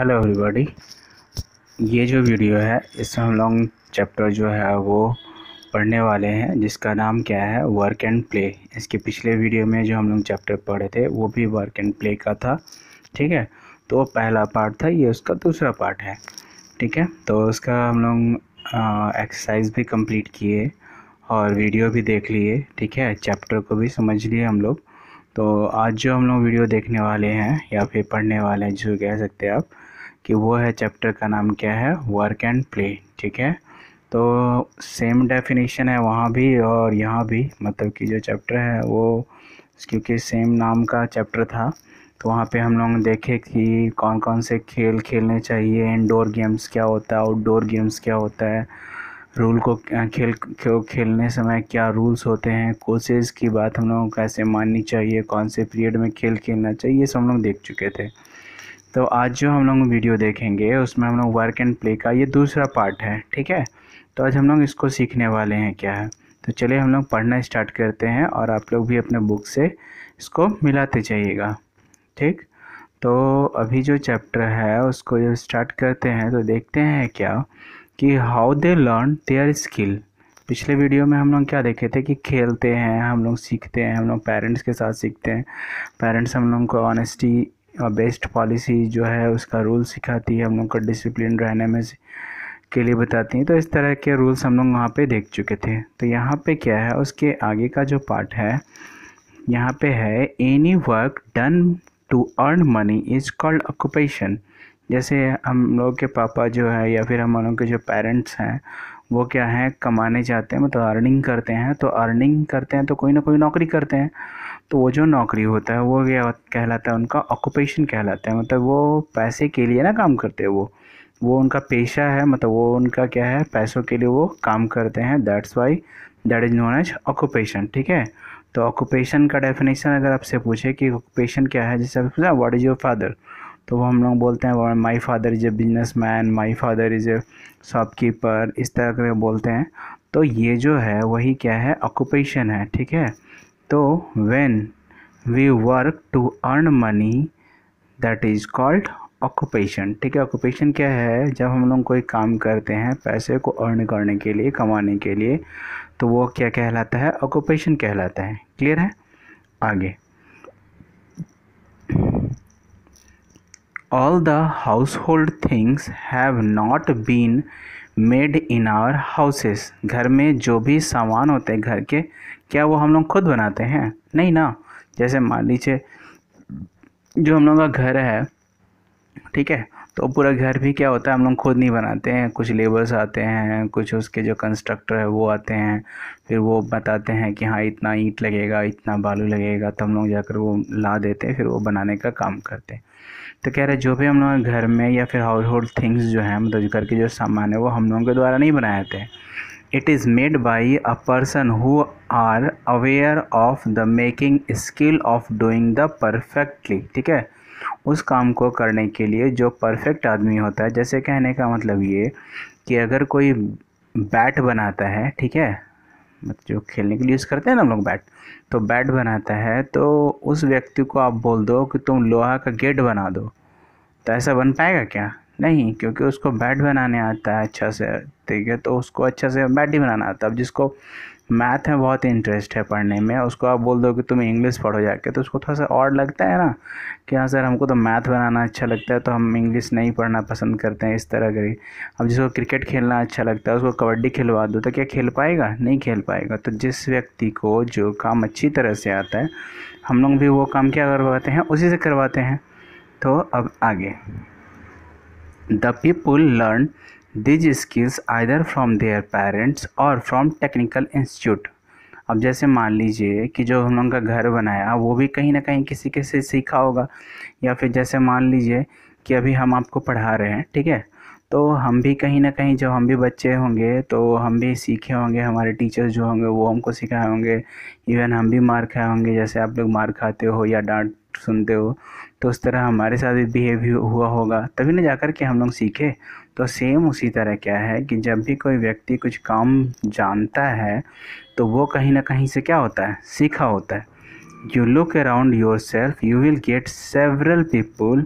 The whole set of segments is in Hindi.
Hello everybody. ये जो वीडियो है इसमें हम लोग चैप्टर जो है वो पढ़ने वाले हैं जिसका नाम क्या है, वर्क एंड प्ले। इसके पिछले वीडियो में जो हम लोग चैप्टर पढ़े थे वो भी वर्क एंड प्ले का था, ठीक है। तो वो पहला पार्ट था, ये उसका दूसरा पार्ट है, ठीक है। तो उसका हम लोग एक्सरसाइज भी कंप्लीट किए और वीडियो भी देख लिए, ठीक है। चैप्टर को भी समझ लिए हम लोग। तो आज जो हम लोग वीडियो देखने वाले हैं या फिर पढ़ने वाले हैं, जो कह सकते हैं आप, कि वो है चैप्टर का नाम क्या है, वर्क एंड प्ले, ठीक है। तो सेम डेफिनेशन है वहाँ भी और यहाँ भी, मतलब कि जो चैप्टर है वो क्योंकि सेम नाम का चैप्टर था, तो वहाँ पे हम लोग देखे कि कौन कौन से खेल खेलने चाहिए, इंडोर गेम्स क्या होता है, आउटडोर गेम्स क्या होता है, रूल को खेलने समय क्या रूल्स होते हैं, कोचेज़ की बात हम लोगों को कैसे माननी चाहिए, कौन से पीरियड में खेल खेलना चाहिए, ये सब हम लोग देख चुके थे। तो आज जो हम लोग वीडियो देखेंगे उसमें हम लोग वर्क एंड प्ले का ये दूसरा पार्ट है, ठीक है। तो आज हम लोग इसको सीखने वाले हैं क्या है। तो चलिए हम लोग पढ़ना स्टार्ट करते हैं और आप लोग भी अपने बुक से इसको मिलाते जाइएगा, ठीक। तो अभी जो चैप्टर है उसको जब स्टार्ट करते हैं तो देखते हैं क्या कि how they learn their skill. पिछले वीडियो में हम लोग क्या देखे थे कि खेलते हैं, हम लोग सीखते हैं, हम लोग पेरेंट्स के साथ सीखते हैं। पेरेंट्स हम लोग को ऑनेस्टी और बेस्ट पॉलिसी जो है उसका रूल सिखाती है, हम लोग को डिसिप्लिन रहने में के लिए बताती हैं। तो इस तरह के रूल्स हम लोग वहाँ पे देख चुके थे। तो यहाँ पे क्या है, उसके आगे का जो पार्ट है यहाँ पे है, any work done to earn money is called occupation. जैसे हम लोग के पापा जो है या फिर हम लोग के जो पेरेंट्स हैं वो क्या है, कमाने जाते हैं, मतलब अर्निंग करते हैं। तो अर्निंग करते हैं तो कोई ना कोई नौकरी करते हैं। तो वो जो नौकरी होता है वो क्या कहलाता है, उनका ऑक्यूपेशन कहलाता है। मतलब वो पैसे के लिए ना काम करते हैं, वो उनका पेशा है, मतलब वो उनका क्या है, पैसों के लिए वो काम करते हैं। That's why that is known age occupation, ठीक है। तो ऑक्यूपेशन का डेफिनेशन अगर आपसे पूछे कि ऑक्यूपेशन क्या है, जैसे आप पूछा व्हाट इज़ योर फादर, तो वो हम लोग बोलते हैं my father is a business man, my father is a shopkeeper, इस तरह के बोलते हैं। तो ये जो है वही क्या है, ऑक्यूपेशन है, ठीक है। तो when we work to earn money that is called occupation, ठीक है। ऑक्यूपेशन क्या है, जब हम लोग कोई काम करते हैं पैसे को अर्न करने के लिए, कमाने के लिए, तो वो क्या कहलाता है, ऑक्यूपेशन कहलाता है। क्लियर है। आगे, all the household things have not been made in our houses. घर में जो भी सामान होते हैं घर के, क्या वो हम लोग खुद बनाते हैं? नहीं ना। जैसे मान लीजिए जो हम लोग का घर है, ठीक है, तो पूरा घर भी क्या होता है, हम लोग खुद नहीं बनाते हैं। कुछ लेबर्स आते हैं, कुछ उसके जो कंस्ट्रक्टर है वो आते हैं, फिर वो बताते हैं कि हाँ इतना ईंट लगेगा, इतना बालू लगेगा, तो हम लोग जाकर वो ला देते हैं, फिर वो बनाने का काम करते हैं। तो कह रहे जो भी हम लोग घर में या फिर हाउस होल्ड थिंग्स जो हैं, मतलब घर के जो सामान है वो हम लोगों के द्वारा नहीं बनाए थे। It is made by a person who are aware of the making skill of doing the perfectly, ठीक है। उस काम को करने के लिए जो परफेक्ट आदमी होता है। जैसे कहने का मतलब ये कि अगर कोई बैट बनाता है, ठीक है, मतलब जो खेलने के लिए यूज़ करते हैं ना हम लोग बैट, तो बैट बनाता है, तो उस व्यक्ति को आप बोल दो कि तुम लोहा का गेट बना दो, तो ऐसा बन पाएगा क्या? नहीं, क्योंकि उसको बैट बनाने आता है अच्छा से, ठीक है। तो उसको अच्छा से बैट ही बनाना आता है। अब जिसको मैथ में बहुत इंटरेस्ट है पढ़ने में, उसको आप बोल दो कि तुम इंग्लिश पढ़ो जाके, तो उसको थोड़ा सा और लगता है ना कि हाँ सर हमको तो मैथ बनाना अच्छा लगता है, तो हम इंग्लिश नहीं पढ़ना पसंद करते हैं, इस तरह के। अब जिसको क्रिकेट खेलना अच्छा लगता है उसको कबड्डी खिलवा दो, तो क्या खेल पाएगा? नहीं खेल पाएगा। तो जिस व्यक्ति को जो काम अच्छी तरह से आता है, हम लोग भी वो काम क्या करवाते हैं, उसी से करवाते हैं। तो अब आगे, the people learn these skills either from their parents or from technical institute। अब जैसे मान लीजिए कि जो हम लोगों का घर बनाया वो भी कहीं ना कहीं किसी के से सीखा होगा, या फिर जैसे मान लीजिए कि अभी हम आपको पढ़ा रहे हैं, ठीक है, तो हम भी कहीं ना कहीं जब हम भी बच्चे होंगे तो हम भी सीखे होंगे, हमारे टीचर्स जो होंगे वो हमको सिखाए होंगे। इवन हम भी मार खाए होंगे, जैसे आप लोग मार खाते हो या डांट सुनते हो, तो उस तरह हमारे साथ भी बिहेव हुआ होगा, तभी ना जाकर के हम लोग सीखे। तो सेम उसी तरह क्या है कि जब भी कोई व्यक्ति कुछ काम जानता है तो वो कहीं ना कहीं से क्या होता है, सीखा होता है। You look around yourself, you will get several people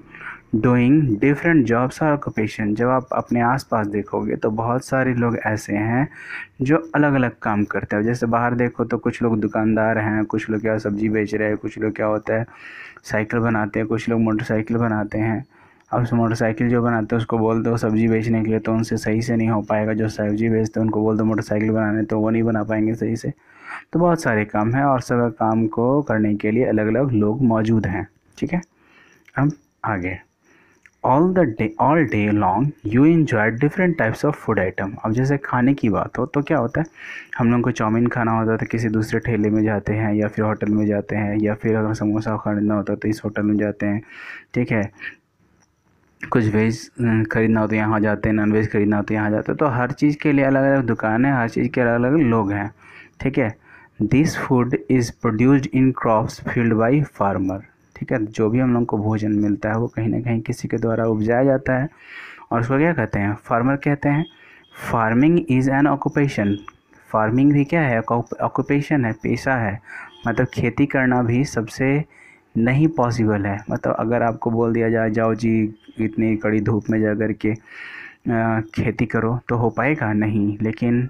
doing different jobs और ऑक्यूपेशन। जब आप अपने आसपास देखोगे तो बहुत सारे लोग ऐसे हैं जो अलग अलग काम करते हैं। जैसे बाहर देखो तो कुछ लोग दुकानदार हैं, कुछ लोग क्या सब्जी बेच रहे हैं, कुछ लोग क्या होता है साइकिल बनाते हैं, कुछ लोग मोटरसाइकिल बनाते हैं। अब उस मोटरसाइकिल जो बनाते हैं उसको बोल दो सब्ज़ी बेचने के लिए तो उनसे सही से नहीं हो पाएगा। जो सब्ज़ी बेचते हैं उनको बोल दो मोटरसाइकिल बनाने तो वो नहीं बना पाएंगे सही से। तो बहुत सारे काम हैं और सब काम को करने के लिए अलग अलग लोग मौजूद हैं। ठीक है, अब आगे। All day long you enjoy different types of food item. अब जैसे खाने की बात हो तो क्या होता है, हम लोग को चाउमीन खाना होता है तो किसी दूसरे ठेले में जाते हैं या फिर होटल में जाते हैं, या फिर अगर समोसा खरीदना होता है तो इस होटल में जाते हैं। ठीक है, कुछ वेज ख़रीदना हो तो यहाँ जाते हैं, नॉन वेज ख़रीदना हो तो यहाँ जाते हैं। तो हर चीज़ के लिए अलग अलग दुकान है, हर चीज़ के अलग अलग लोग हैं। ठीक है, this food is produced in crops field by farmer. ठीक है, जो भी हम लोग को भोजन मिलता है वो कहीं ना कहीं किसी के द्वारा उपजाया जाता है और उसको क्या कहते हैं, फार्मर कहते हैं। Farming is an occupation. Farming भी क्या है, ऑक्यूपेशन है, पेशा है। मतलब खेती करना भी सबसे नहीं पॉसिबल है। मतलब अगर आपको बोल दिया जाए जाओ जी इतनी कड़ी धूप में जा कर के खेती करो तो हो पाएगा नहीं। लेकिन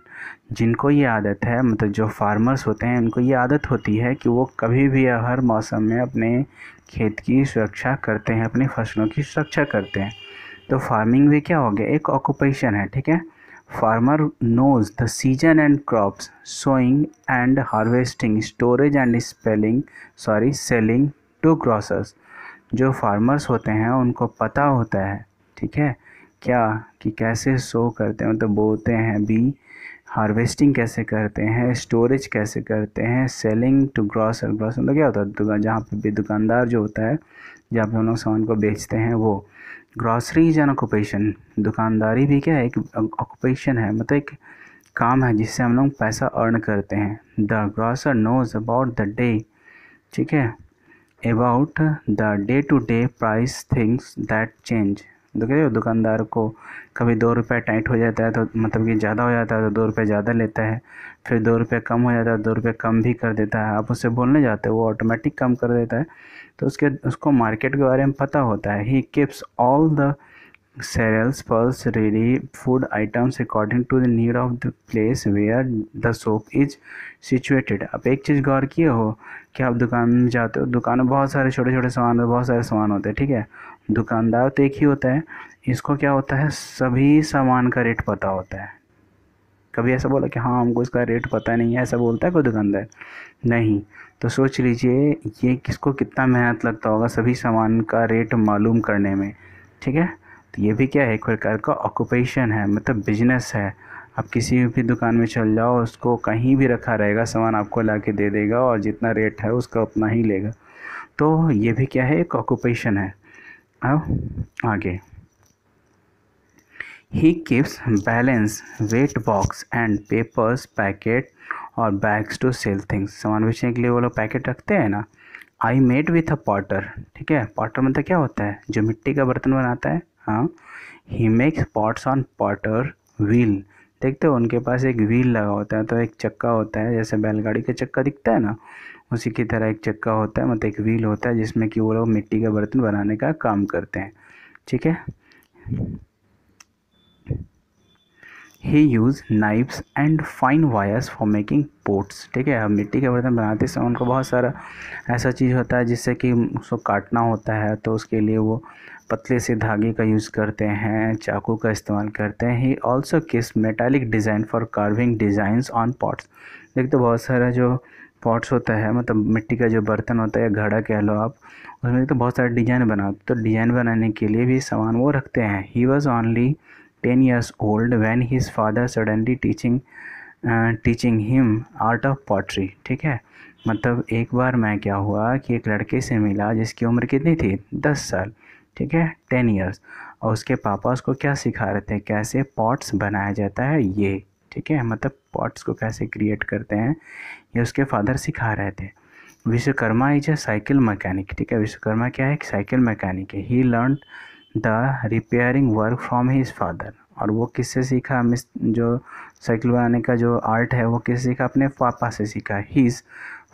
जिनको ये आदत है, मतलब जो फार्मर्स होते हैं उनको ये आदत होती है कि वो कभी भी हर मौसम में अपने खेत की सुरक्षा करते हैं, अपनी फसलों की सुरक्षा करते हैं। तो फार्मिंग भी क्या हो गया, एक ऑक्यूपेशन है। ठीक है, farmer knows the season and crops, sowing and harvesting, storage and selling to grocers. जो फार्मर्स होते हैं उनको पता होता है, ठीक है, क्या कि कैसे सो करते हैं, मतलब बोते हैं बी, हार्वेस्टिंग कैसे करते हैं, स्टोरेज कैसे करते हैं, सेलिंग टू ग्रोसर। ग्रोसर मतलब क्या होता है, दुकान जहाँ पे भी दुकानदार जो होता है, जहाँ पे हम लोग सामान को बेचते हैं वो। Grocery is an occupation. दुकानदारी भी क्या है, एक ऑक्यूपेशन है, मतलब एक काम है जिससे हम लोग पैसा अर्न करते हैं। The grocer knows about the day, ठीक है, about the day to day price things that change. देखिए दुकानदार को कभी 2 रुपये टाइट हो जाता है तो मतलब कि ज़्यादा हो जाता है तो 2 रुपये ज़्यादा लेता है, फिर 2 रुपये कम हो जाता है 2 रुपये कम भी कर देता है। आप उससे बोलने जाते हो वो ऑटोमेटिक कम कर देता है। तो उसको मार्केट के बारे में पता होता है। He keeps all the cereals, pulse, ready food items according to the need of the place where the shop is situated। अब एक चीज़ गौर किए हो कि आप दुकान में जाते हो, दुकान में बहुत सारे छोटे छोटे सामान, बहुत सारे सामान होते हैं। ठीक है, दुकानदार तो एक ही होता है, इसको क्या होता है, सभी सामान का रेट पता होता है। कभी ऐसा बोला कि हाँ हमको इसका रेट पता नहीं है, ऐसा बोलता है कोई दुकानदार? नहीं। तो सोच लीजिए ये किसको कितना मेहनत लगता होगा सभी सामान का रेट मालूम करने में। ठीक है, तो ये भी क्या है, एक प्रकार का ऑक्यूपेशन है, मतलब बिजनेस है। आप किसी भी दुकान में चल जाओ, उसको कहीं भी रखा रहेगा सामान, आपको ला के दे देगा और जितना रेट है उसका उतना ही लेगा। तो ये भी क्या है, एक ऑक्यूपेशन है। अब आगे, he keeps balance wait box and papers packet और बैग्स टू सेल थिंग्स। सामान बेचने के लिए वो लोग पैकेट रखते हैं ना। I met with a potter. ठीक है, पॉटर मतलब क्या होता है, जो मिट्टी का बर्तन बनाता है। हाँ, he makes pots on Potter wheel. देखते हो उनके पास एक व्हील लगा होता है, तो एक चक्का होता है, जैसे बैलगाड़ी का चक्का दिखता है ना, उसी की तरह एक चक्का होता है, मतलब एक व्हील होता है जिसमें कि वो लोग मिट्टी का बर्तन बनाने का काम करते हैं। ठीक है, he use knives and fine wires for making pots. ठीक है, अब मिट्टी के बर्तन बनाते समय उनको बहुत सारा ऐसा चीज़ होता है जिससे कि उसको काटना होता है, तो उसके लिए वो पतले से धागे का यूज़ करते हैं, चाकू का इस्तेमाल करते हैं। ही ऑल्सो किस metallic design for carving designs on pots. देखते बहुत सारा जो पॉट्स होता है, मतलब मिट्टी का जो बर्तन होता है या घड़ा कह लो आप, उसमें तो बहुत सारे डिज़ाइन बनाते, तो डिज़ाइन बनाने के लिए भी सामान वो रखते हैं। He was only 10 years old when his father suddenly teaching him art of pottery। ठीक है, मतलब एक बार मैं क्या हुआ कि एक लड़के से मिला जिसकी उम्र कितनी थी, 10 साल। ठीक है, 10 years, और उसके पापा उसको क्या सिखा रहे थे, कैसे पॉट्स बनाया जाता है ये। ठीक है, मतलब पॉट्स को कैसे क्रिएट करते हैं ये उसके फादर सिखा रहे थे। Vishwakarma is a cycle mechanic. ठीक है, विश्वकर्मा क्या है, एक साइकिल मैकेनिक है। He learn the repairing work from his father. और वो किससे सीखा, जो साइकिल बनाने का जो आर्ट है वो किससे सीखा, अपने पापा से सीखा। His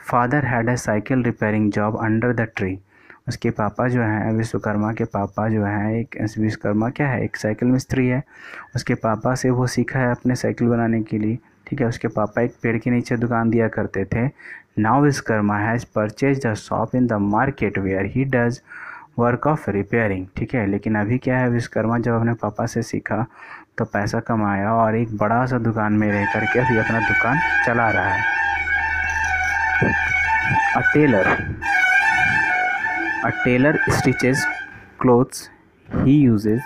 father had a cycle repairing job under the tree. उसके पापा जो हैं, विश्वकर्मा के पापा जो हैं, एक विश्वकर्मा क्या है, एक साइकिल मिस्त्री है। उसके पापा से वो सीखा है अपने साइकिल बनाने के लिए। ठीक है, उसके पापा एक पेड़ के नीचे दुकान दिया करते थे। Now Vishwakarma has purchase the shop in the market where he does work of repairing. ठीक है, लेकिन अभी क्या है, विश्वकर्मा जब अपने पापा से सीखा तो पैसा कमाया और एक बड़ा सा दुकान में रह करके अभी अपना दुकान चला रहा है। A tailor stitches clothes. He uses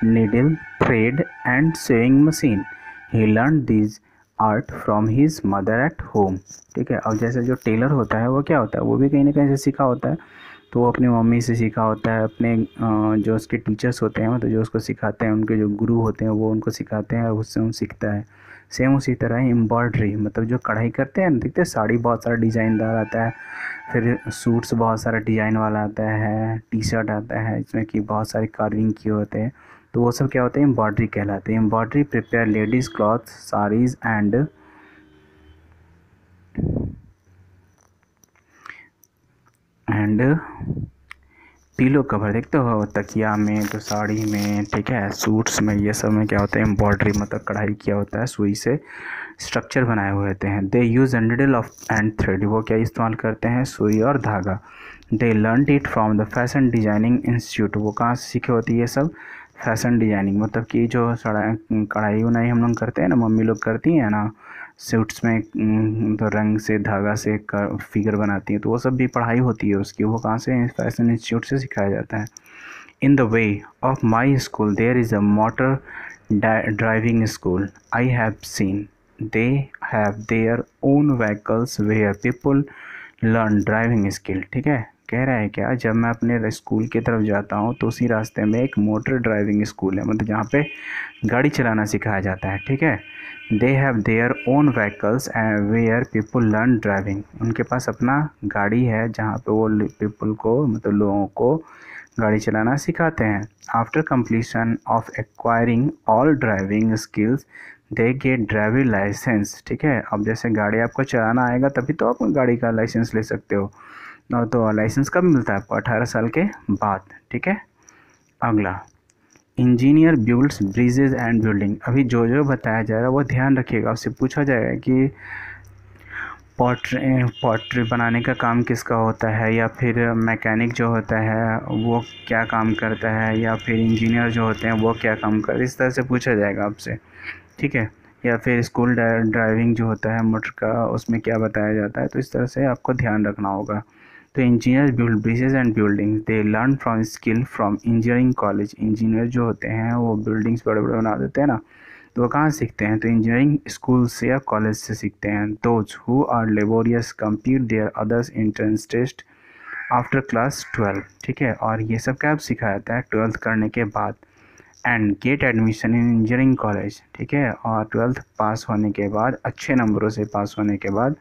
needle, thread, and sewing machine. He learned these art from his mother at home. ठीक है, अब जैसे जो टेलर होता है वो क्या होता है, वो भी कहीं ना कहीं से सीखा होता है। तो वो अपनी मम्मी से सीखा होता है, अपने जो उसके टीचर्स होते हैं, मतलब जो उसको सिखाते हैं, उनके जो गुरु होते हैं वो उनको सिखाते हैं और उससे वो सीखता है। सेम उसी तरह एम्ब्रॉयडरी, मतलब जो कढ़ाई करते हैं, देखते हैं साड़ी बहुत सारा डिज़ाइनदार आता है, फिर सूट्स बहुत सारा डिज़ाइन वाला आता है, टी शर्ट आता है इसमें कि बहुत सारे कार्विंग किए होते हैं। तो वो सब क्या होते हैं, एम्ब्रॉयडरी कहलाते हैं। Embroidery prepare ladies cloth, saris and pillow cover, देखते हो तकिया में, तो साड़ी में, ठीक है, सूट्स में, ये सब में क्या होता है, एम्ब्रॉयडरी मतलब कढ़ाई किया होता है, सुई से स्ट्रक्चर बनाए हुए होते हैं। They use a needle of and thread, वो क्या इस्तेमाल करते हैं, सुई और धागा। They learned it from the fashion designing institute, वो कहाँ से सीखे होती है ये सब, फैशन डिजाइनिंग, मतलब कि जो कढ़ाई उनाई हम लोग करते हैं ना, मम्मी लोग करती हैं ना सूट्स में, तो रंग से धागा से फिगर बनाती हैं, तो वो सब भी पढ़ाई होती है उसकी, वो कहाँ से, फैशन इंस्टीट्यूट से सिखाया जाता है। In the way of my school there is a motor driving school I have seen, they have their own vehicles where people learn driving skill. ठीक है, कह रहा है क्या, जब मैं अपने स्कूल की तरफ जाता हूँ तो उसी रास्ते में एक मोटर ड्राइविंग स्कूल है, मतलब जहाँ पे गाड़ी चलाना सिखाया जाता है। ठीक है, they have their own vehicles and where people learn driving, उनके पास अपना गाड़ी है जहाँ पे वो पीपल को, मतलब लोगों को गाड़ी चलाना सिखाते हैं। After completion of acquiring all driving skills they get driving licence. ठीक है, अब जैसे गाड़ी आपको चलाना आएगा तभी तो आप गाड़ी का लाइसेंस ले सकते हो। तो लाइसेंस कब मिलता है आपको, 18 साल के बाद। ठीक है, अगला, engineer builds bridges and building. अभी जो जो बताया जाएगा वो ध्यान रखिएगा, उससे पूछा जाएगा कि पॉटरी बनाने का काम किसका होता है, या फिर मैकेनिक जो होता है वो क्या काम करता है, या फिर इंजीनियर जो होते हैं वो क्या काम करते हैं, इस तरह से पूछा जाएगा आपसे। ठीक है, या फिर स्कूल ड्राइविंग जो होता है मोटर का, उसमें क्या बताया जाता है, तो इस तरह से आपको ध्यान रखना होगा। तो engineer build bridges and building, they learn from skill from engineering college. Engineer जो होते हैं वो बिल्डिंग्स बड़े बड़े बना देते हैं ना, तो वो कहाँ सीखते हैं, तो इंजीनियरिंग स्कूल से या कॉलेज से सीखते हैं। Those who are laborious complete their others entrance test after class 12। ठीक है, और ये सब क्या सिखाया जाता है 12th करने के बाद, and get admission in engineering college. ठीक है, और 12th पास होने के बाद, अच्छे नंबरों से पास होने के बाद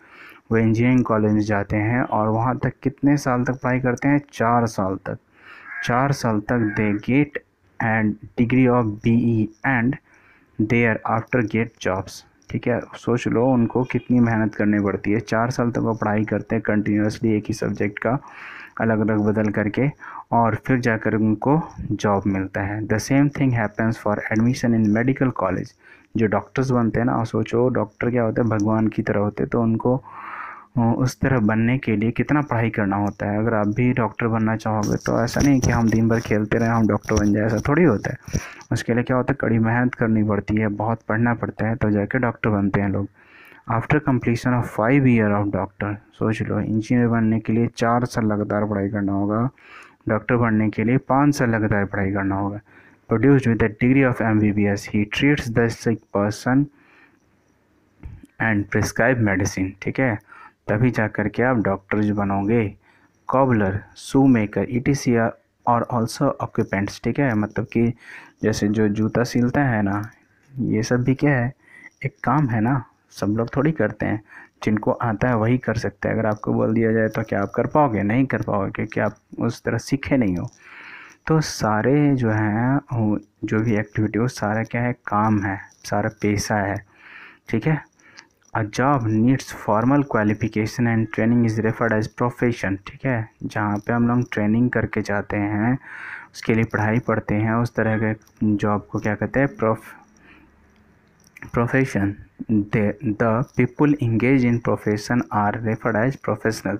वो इंजीनियरिंग कॉलेज में जाते हैं, और वहाँ तक कितने साल तक पढ़ाई करते हैं, 4 साल तक। 4 साल तक they get and degree of BE and thereafter get jobs. ठीक है, सोच लो उनको कितनी मेहनत करनी पड़ती है, 4 साल तक वो पढ़ाई करते हैं कंटिन्यूसली एक ही सब्जेक्ट का, अलग अलग बदल करके, और फिर जाकर उनको जॉब मिलता है। The same thing happens for admission in medical college. जो डॉक्टर्स बनते हैं ना, सोचो डॉक्टर क्या होते हैं, भगवान की तरह होते हैं, तो उनको उस तरह बनने के लिए कितना पढ़ाई करना होता है। अगर आप भी डॉक्टर बनना चाहोगे तो ऐसा नहीं कि हम दिन भर खेलते रहें हम डॉक्टर बन जाए, ऐसा थोड़ी होता है। उसके लिए क्या होता है, कड़ी मेहनत करनी पड़ती है, बहुत पढ़ना पड़ता है, तो जाके डॉक्टर बनते हैं लोग। After completion of 5 year of doctor, सोच लो इंजीनियर बनने के लिए 4 साल लगातार पढ़ाई करना होगा, डॉक्टर बनने के लिए 5 साल लगातार पढ़ाई करना होगा। Produced with the degree of MBBS he treats the sick person and prescribe medicine. ठीक है, तभी जा कर के आप डॉक्टर बनोगे। कॉबलर, शू मेकर, ETC और ऑल्सो ऑक्यूपेंट्स। ठीक है, मतलब कि जैसे जो जूता सिलता है ना, ये सब भी क्या है, एक काम है ना, सब लोग थोड़ी करते हैं, जिनको आता है वही कर सकते हैं। अगर आपको बोल दिया जाए तो क्या आप कर पाओगे, नहीं कर पाओगे, क्योंकि आप उस तरह सीखे नहीं हो। तो सारे जो हैं, जो भी एक्टिविटी हो, सारा क्या है, काम है, सारा पेशा है। ठीक है, a job needs formal qualification and training is referred as profession. ठीक है, जहाँ पे हम लोग ट्रेनिंग करके जाते हैं, उसके लिए पढ़ाई पढ़ते हैं, उस तरह के जॉब को क्या कहते हैं? Profession. The people engage in profession are referred as professional.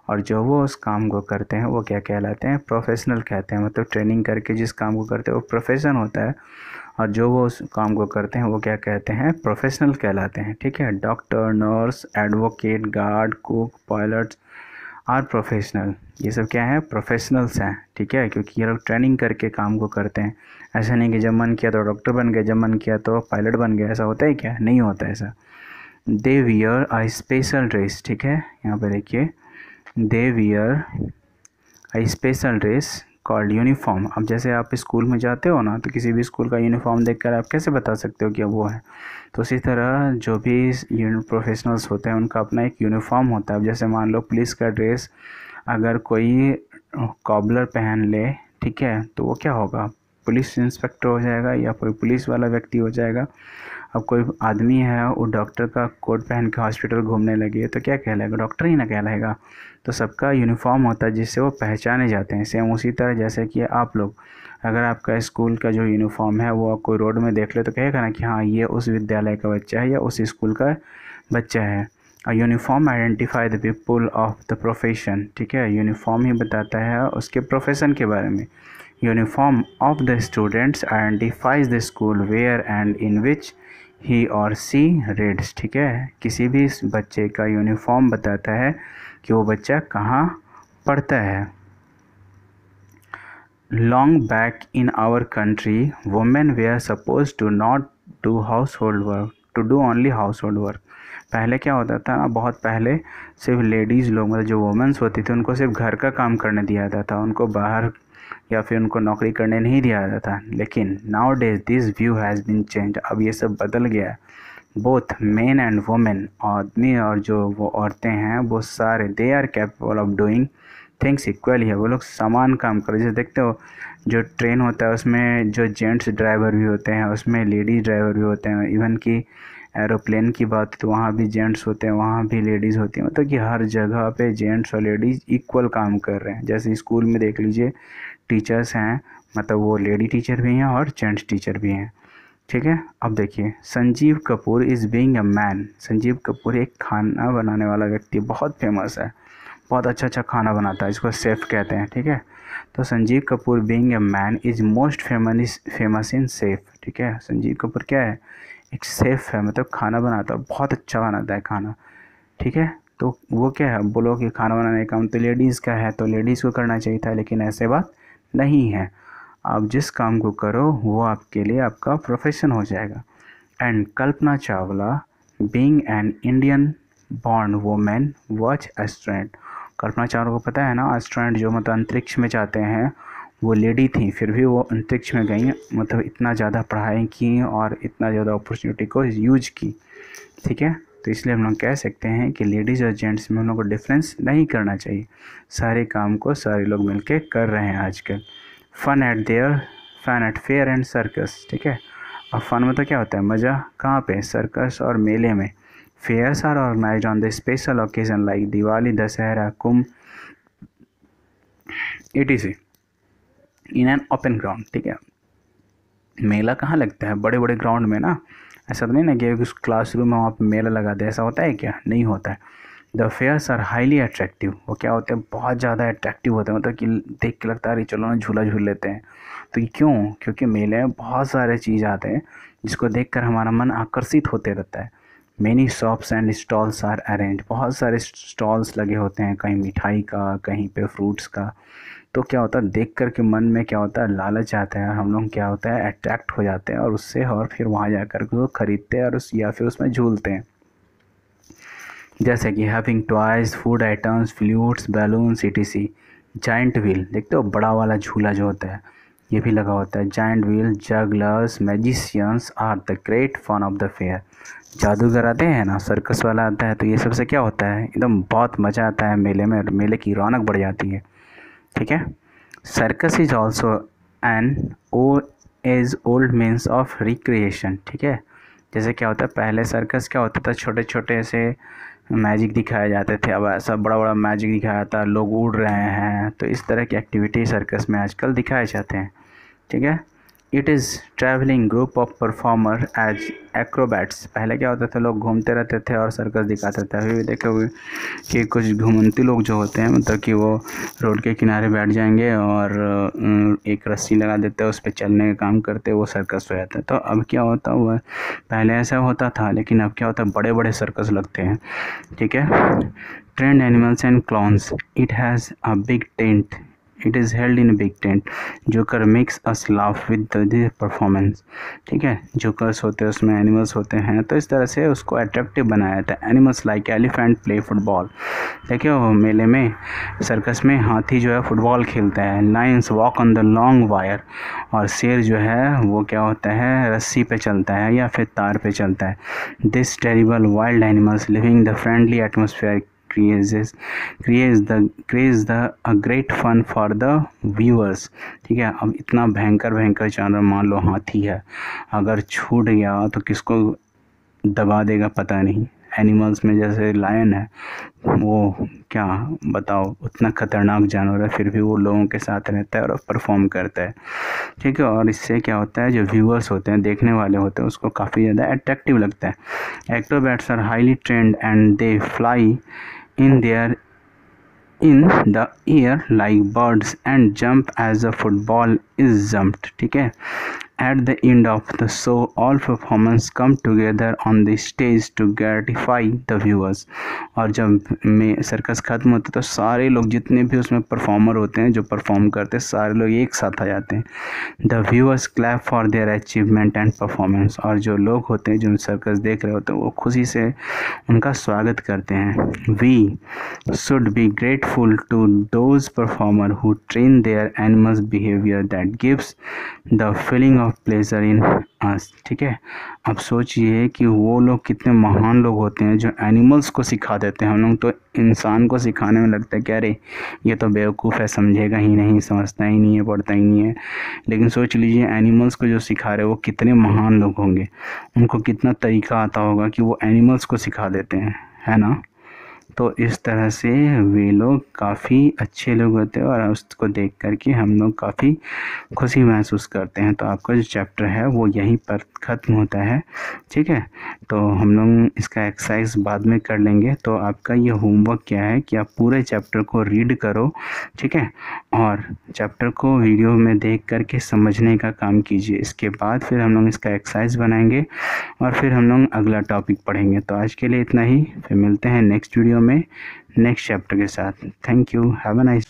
और जो वो उस काम को करते हैं वो क्या कहलाते हैं? प्रोफेशनल कहते हैं। मतलब ट्रेनिंग करके जिस काम को करते हैं वो प्रोफेशन होता है, और जो वो उस काम को करते हैं वो क्या कहते हैं? प्रोफेशनल कहलाते हैं। ठीक है, doctor, nurse, advocate, guard, cook, pilots are professional. ये सब क्या है? प्रोफेशनल्स हैं। ठीक है, क्योंकि ये लोग ट्रेनिंग करके काम को करते हैं। ऐसा नहीं कि जब मन किया तो डॉक्टर बन गए, जब मन किया तो पायलट बन गए, ऐसा होता है क्या? नहीं होता ऐसा। They wear a special dress. ठीक है, यहाँ पे देखिए, they wear a special dress called uniform. अब जैसे आप स्कूल में जाते हो ना, तो किसी भी स्कूल का यूनिफॉर्म देखकर आप कैसे बता सकते हो कि वो है? तो इसी तरह जो भी प्रोफेशनल्स होते हैं उनका अपना एक यूनिफॉर्म होता है। अब जैसे मान लो पुलिस का ड्रेस अगर कोई कॉबलर पहन ले, ठीक है, तो वो क्या होगा? पुलिस इंस्पेक्टर हो जाएगा या कोई पुलिस वाला व्यक्ति हो जाएगा। अब कोई आदमी है वो डॉक्टर का कोट पहन के हॉस्पिटल घूमने लगी तो क्या कहलाएगा? डॉक्टर ही ना कहलाएगा। तो सबका यूनिफॉर्म होता है जिससे वो पहचाने जाते हैं। सेम उसी तरह जैसे कि आप लोग, अगर आपका स्कूल का जो यूनिफॉर्म है वो कोई रोड में देख ले तो कहेगा ना कि हाँ ये उस विद्यालय का बच्चा है या उस स्कूल का बच्चा है। Uniform identify the people of the profession. ठीक है, यूनिफॉर्म ही बताता है उसके प्रोफेशन के बारे में। Uniform of the students identifies the school where and in which he or she reads. ठीक है, किसी भी बच्चे का यूनिफॉर्म बताता है कि वो बच्चा कहाँ पढ़ता है। Long back in our country women were suppose to not do household work, to do only household work. पहले क्या होता था? बहुत पहले सिर्फ लेडीज़ लोग, मतलब जो वुमेन्स होती थी, उनको सिर्फ घर का काम करने दिया जाता था, उनको बाहर या फिर उनको नौकरी करने नहीं दिया जाता था। लेकिन nowadays this view has been change. अब ये सब बदल गया। बोथ मेन एंड वुमेन, आदमी और जो वो औरतें हैं वो सारे, they are capable of doing things equally है। वो लोग समान काम कर, जैसे देखते हो जो ट्रेन होता है उसमें जो जेंट्स ड्राइवर भी होते हैं, उसमें लेडीज़ ड्राइवर भी होते हैं। इवन कि एरोप्लेन की बात तो वहाँ भी जेंट्स होते हैं, वहाँ भी लेडीज़ होती हैं। मतलब कि हर जगह पे जेंट्स और लेडीज़ इक्वल काम कर रहे हैं। जैसे स्कूल में देख लीजिए टीचर्स हैं, मतलब वो लेडी टीचर भी हैं और जेंट्स टीचर भी हैं। ठीक है, अब देखिए, Sanjeev Kapoor is being a man. Sanjeev Kapoor एक खाना बनाने वाला व्यक्ति, बहुत फेमस है, बहुत अच्छा खाना बनाता है, इसको शेफ़ कहते हैं। ठीक है, तो Sanjeev Kapoor being a man is most famous in chef. ठीक है, संजीव कपूर क्या है? एक शेफ़ है, मतलब खाना बनाता है, बहुत अच्छा बनाता है खाना। ठीक है, तो वो क्या है? बोलो कि खाना बनाने का काम तो लेडीज़ का है, तो लेडीज़ को करना चाहिए था, लेकिन ऐसे बात नहीं है। आप जिस काम को करो वो आपके लिए आपका प्रोफेशन हो जाएगा। And Kalpana Chawla being an Indian born women watch astronaut. Kalpana Chawla को पता है ना, एस्ट्रोनॉट जो मतलब अंतरिक्ष में जाते हैं, वो लेडी थी फिर भी वो अंतरिक्ष में गई, मतलब इतना ज़्यादा पढ़ाई की और इतना ज़्यादा अपॉर्चुनिटी को यूज की। ठीक है, तो इसलिए हम लोग कह सकते हैं कि लेडीज़ और जेंट्स में हम लोग को डिफरेंस नहीं करना चाहिए। सारे काम को सारे लोग मिलके कर रहे हैं आजकल। Fun at fair and circus. ठीक है, और फन में तो क्या होता है? मज़ा। कहाँ पे? सर्कस और मेले में। Fairs are organised on the special occasion like Diwali, Dussehra, Kumbh etc in an open ground. ठीक है, मेला कहाँ लगता है? बड़े बड़े ग्राउंड में ना। ऐसा तो नहीं ना कि उस क्लासरूम में वहाँ पे मेला लगा दे, ऐसा होता है क्या? नहीं होता है। The fairs are highly attractive. वो क्या होते हैं? बहुत ज़्यादा अट्रैक्टिव होते हैं, मतलब कि देख के लगता है अरे चलो ना झूला झूल लेते हैं। तो ये क्यों? क्योंकि मेले में बहुत सारे चीज़ आते हैं जिसको देखकर हमारा मन आकर्षित होते रहता है। Many shops and stalls are arrange. बहुत सारे स्टॉल्स लगे होते हैं, कहीं मिठाई का, कहीं पे फ्रूट्स का। तो क्या होता है? देख कर के मन में क्या होता है? लालच आता है, और हम लोग क्या होता है? अट्रैक्ट हो जाते हैं और उससे, और फिर वहाँ जाकर के वो खरीदते हैं और या फिर उसमें झूलते हैं। जैसे कि having toys, food items, flutes, balloons etc। Giant wheel देखते हो, बड़ा वाला झूला जो होता है ये भी लगा होता है। Giant wheel, jugglers, magicians are the great fun of the fair. जादूगर आते हैं ना, सर्कस वाला आता है, तो ये सबसे क्या होता है? एकदम बहुत मज़ा आता है मेले में, मेले की रौनक बढ़ जाती है। ठीक है, circus is also an age old means of recreation. ठीक है, जैसे क्या होता है, पहले सर्कस क्या होता था, छोटे छोटे ऐसे मैजिक दिखाए जाते थे, अब ऐसा बड़ा बड़ा मैजिक दिखाया जाता है, लोग उड़ रहे हैं। तो इस तरह की एक्टिविटी सर्कस में आजकल दिखाए जाते हैं। ठीक है। It is travelling group of performer as acrobats. पहले क्या होता था, लोग घूमते रहते थे और सर्कस दिखाते थे। अभी भी देखोगे कि कुछ घुमंती लोग जो होते हैं, मतलब कि वो रोड के किनारे बैठ जाएंगे और एक रस्सी लगा देते हैं, उस पर चलने का काम करते, वो सर्कस हो जाता है। तो अब क्या होता हुआ, पहले ऐसा होता था, लेकिन अब क्या होता है, बड़े बड़े सर्कस लगते हैं। ठीक है। Trend animals and clowns, it has a big tent, it is held in big tent, joker makes us laugh with the performance. ठीक है, जोकर्स होते हैं उसमें एनिमल्स होते हैं, तो इस तरह से उसको अट्रैक्टिव बनाया जाता है। Animals like elephant play football, देखिए वो मेले में, सर्कस में हाथी जो है फुटबॉल खेलता है। Lions walk on the long wire, और शेर जो है वो क्या होता है, रस्सी पे चलता है या फिर तार पे चलता है। This terrible wild animals living the friendly atmosphere creates the a great fun for the viewers। ठीक है। अब इतना भयंकर जानवर, मान लो हाथी है, अगर छूट गया तो किसको दबा देगा पता नहीं। एनिमल्स में जैसे लायन है, वो क्या बताओ, उतना खतरनाक जानवर है, फिर भी वो लोगों के साथ रहता है और परफॉर्म करता है। ठीक है। और इससे क्या होता है, जो व्यूअर्स होते हैं, देखने वाले होते हैं, उसको काफ़ी ज़्यादा अट्रैक्टिव लगता है। Acrobats are highly trained and they fly in the air like birds and jump as a football is jumped। ठीक है। At the end of the show, all performers come together on the stage to gratify the viewers। और जब में सर्कस ख़त्म होता है तो सारे लोग, जितने भी उसमें परफॉर्मर होते हैं, जो परफॉर्म करते हैं, सारे लोग एक साथ आ जाते हैं। The viewers clap for their achievement and performance, और जो लोग होते हैं, जो सर्कस देख रहे होते हैं, वो खुशी से उनका स्वागत करते हैं। We should be grateful to those performer who train their animals behaviour that gives the feeling of pleasure in us. ठीक है। अब सोचिए कि वो लोग कितने महान लोग होते हैं जो एनिमल्स को सिखा देते हैं। हम लोग तो इंसान को सिखाने में लगता है कि अरे ये तो बेवकूफ़ है, समझेगा ही नहीं, समझता ही नहीं है, पढ़ता ही नहीं है। लेकिन सोच लीजिए, एनिमल्स को जो सिखा रहे वो कितने महान लोग होंगे, उनको कितना तरीका आता होगा कि वो एनिमल्स को सिखा देते हैं, है ना। तो इस तरह से वे लोग काफ़ी अच्छे लोग होते हैं और उसको देख कर के हम लोग काफ़ी खुशी महसूस करते हैं। तो आपका जो चैप्टर है वो यहीं पर ख़त्म होता है। ठीक है। तो हम लोग इसका एक्सरसाइज बाद में कर लेंगे। तो आपका ये होमवर्क क्या है कि आप पूरे चैप्टर को रीड करो। ठीक है। और चैप्टर को वीडियो में देख कर के समझने का काम कीजिए। इसके बाद फिर हम लोग इसका एक्सरसाइज बनाएंगे और फिर हम लोग अगला टॉपिक पढ़ेंगे। तो आज के लिए इतना ही, फिर मिलते हैं नेक्स्ट वीडियो में नेक्स्ट चैप्टर के साथ। Thank you, have a nice.